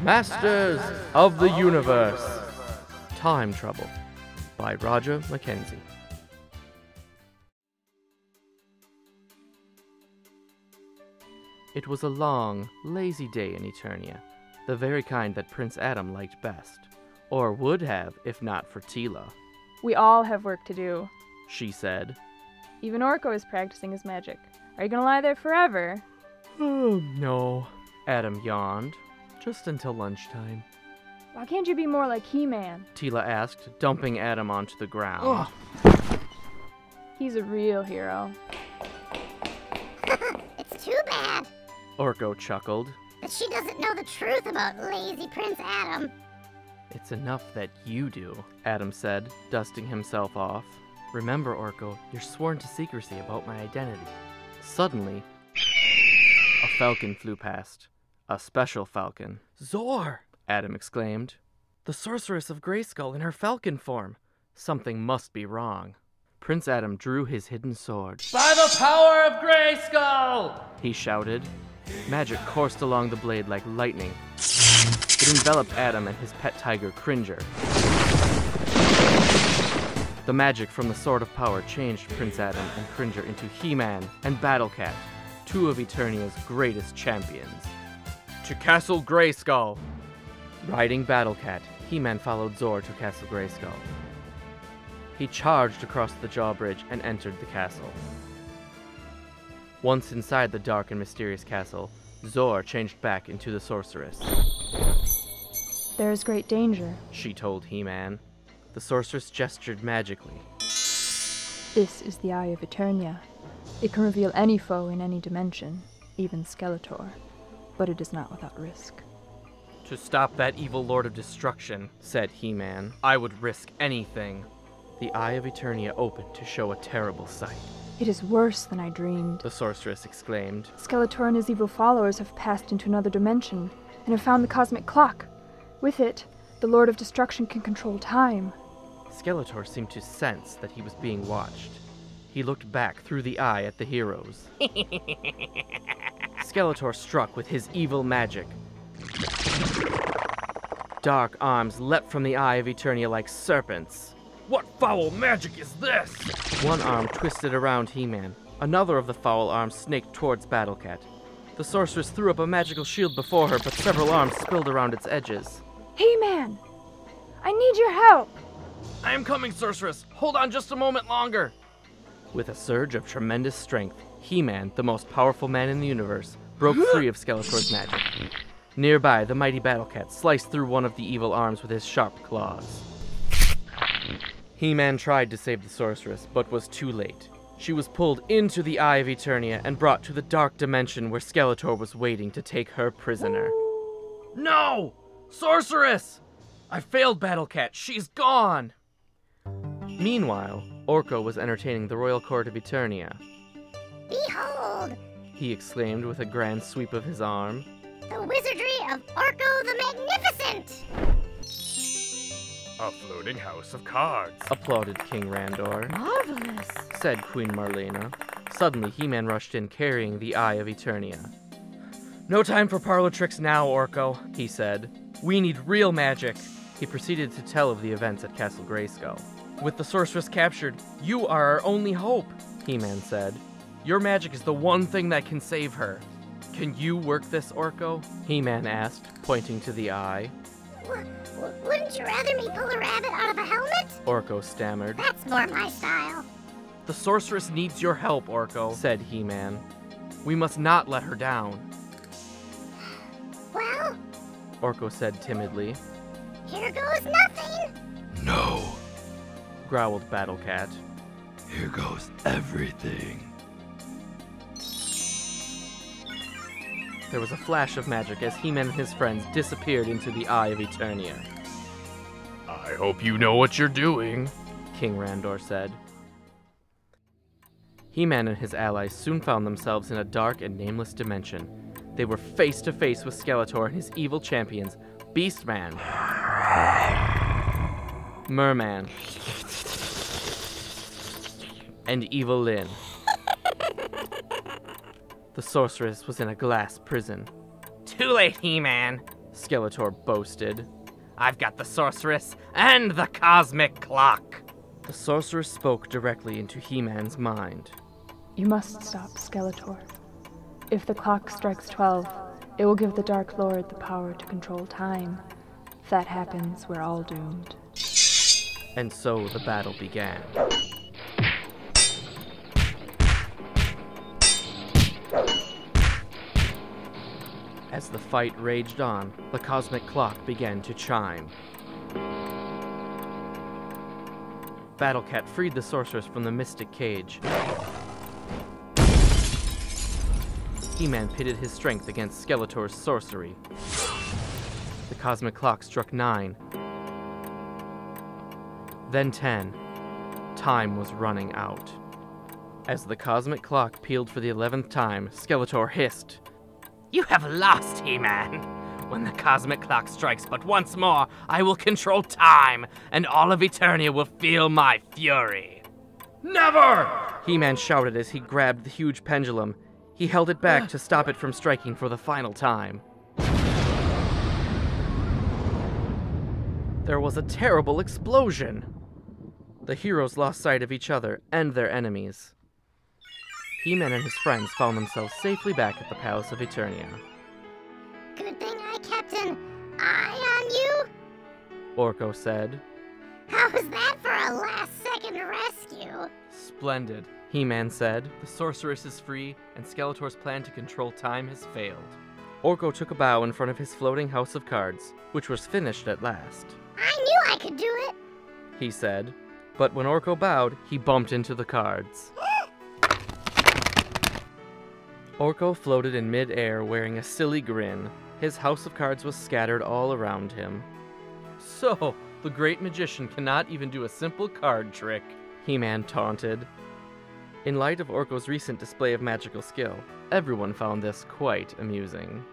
Masters of the Universe. Time Trouble by Roger Mackenzie. It was a long, lazy day in Eternia, the very kind that Prince Adam liked best, or would have if not for Tila. We all have work to do, She said. Even Orko is practicing his magic. Are you gonna lie there forever? Oh, no. Adam yawned. Just until lunchtime. Why can't you be more like He-Man? Tila asked, dumping Adam onto the ground. He's a real hero. It's too bad Orko chuckled. that she doesn't know the truth about lazy Prince Adam. It's enough that you do, Adam said, dusting himself off. Remember, Orko, you're sworn to secrecy about my identity. Suddenly, a falcon flew past. A special falcon. Zor! Adam exclaimed. The sorceress of Grayskull in her falcon form. Something must be wrong. Prince Adam drew his hidden sword. By the power of Grayskull! He shouted. Magic coursed along the blade like lightning. It enveloped Adam and his pet tiger, Cringer. The magic from the Sword of Power changed Prince Adam and Cringer into He-Man and Battlecat, two of Eternia's greatest champions. To Castle Grayskull! Riding Battlecat, He-Man followed Zor to Castle Grayskull. He charged across the drawbridge and entered the castle. Once inside the dark and mysterious castle, Zor changed back into the sorceress. There is great danger. She told He-Man. The sorceress gestured magically. This is the Eye of Eternia. It can reveal any foe in any dimension, even Skeletor. But it is not without risk. To stop that evil Lord of Destruction, said He-Man, I would risk anything. The Eye of Eternia opened to show a terrible sight. It is worse than I dreamed. The sorceress exclaimed. Skeletor and his evil followers have passed into another dimension and have found the cosmic clock. With it, the Lord of Destruction can control time. Skeletor seemed to sense that he was being watched. He looked back through the eye at the heroes. Skeletor struck with his evil magic. Dark arms leapt from the Eye of Eternia like serpents. What foul magic is this? One arm twisted around He-Man. Another of the foul arms snaked towards Battlecat. The sorceress threw up a magical shield before her, but several arms spilled around its edges. He-Man! I need your help! I am coming, sorceress! Hold on just a moment longer! With a surge of tremendous strength, He-Man, the most powerful man in the universe, broke free of Skeletor's magic. Nearby, the mighty Battlecat sliced through one of the evil arms with his sharp claws. He-Man tried to save the sorceress, but was too late. She was pulled into the Eye of Eternia and brought to the dark dimension where Skeletor was waiting to take her prisoner. No! Sorceress! I failed Battlecat. She's gone! Meanwhile, Orko was entertaining the royal court of Eternia. Behold, He exclaimed with a grand sweep of his arm. the wizardry of Orko the Magnificent! A floating house of cards. Applauded King Randor. Marvelous! Said Queen Marlena. Suddenly, He-Man rushed in carrying the Eye of Eternia. No time for parlor tricks now, Orko, he said. We need real magic. He proceeded to tell of the events at Castle Grayskull. With the sorceress captured, you are our only hope, He-Man said. Your magic is the one thing that can save her. Can you work this, Orko? He-Man asked, pointing to the eye. Wouldn't you rather me pull a rabbit out of a helmet? Orko stammered. That's more my style. The sorceress needs your help, Orko, said He-Man. We must not let her down. Well, Orko said timidly. here goes nothing. No, Growled Battlecat. here goes everything. There was a flash of magic as He-Man and his friends disappeared into the Eye of Eternia. I hope you know what you're doing. King Randor said. He-Man and his allies soon found themselves in a dark and nameless dimension. They were face to face with Skeletor and his evil champions, Beastman, Merman, and Evil Lyn. The sorceress was in a glass prison. Too late, He-Man. Skeletor boasted. I've got the sorceress and the cosmic clock. The sorceress spoke directly into He-Man's mind. You must stop Skeletor. If the clock strikes 12, it will give the Dark Lord the power to control time. If that happens, we're all doomed. And so the battle began. As the fight raged on, the cosmic clock began to chime. Battle Cat freed the sorceress from the mystic cage. He-Man pitted his strength against Skeletor's sorcery. The cosmic clock struck 9. Then 10. Time was running out. As the cosmic clock pealed for the 11th time, Skeletor hissed. You have lost, He-Man. When the cosmic clock strikes but once more, I will control time, and all of Eternia will feel my fury. Never! He-Man shouted as he grabbed the huge pendulum. He held it back to stop it from striking for the final time. There was a terrible explosion. The heroes lost sight of each other and their enemies. He-Man and his friends found themselves safely back at the Palace of Eternia. Good thing I kept an eye on you. Orko said. How was that for a last-second rescue? Splendid, He-Man said. The sorceress is free, and Skeletor's plan to control time has failed. Orko took a bow in front of his floating house of cards, which was finished at last. I knew I could do it. He said. But when Orko bowed, he bumped into the cards. Orko floated in mid-air wearing a silly grin. His house of cards was scattered all around him. So, the great magician cannot even do a simple card trick, He-Man taunted. In light of Orko's recent display of magical skill, everyone found this quite amusing.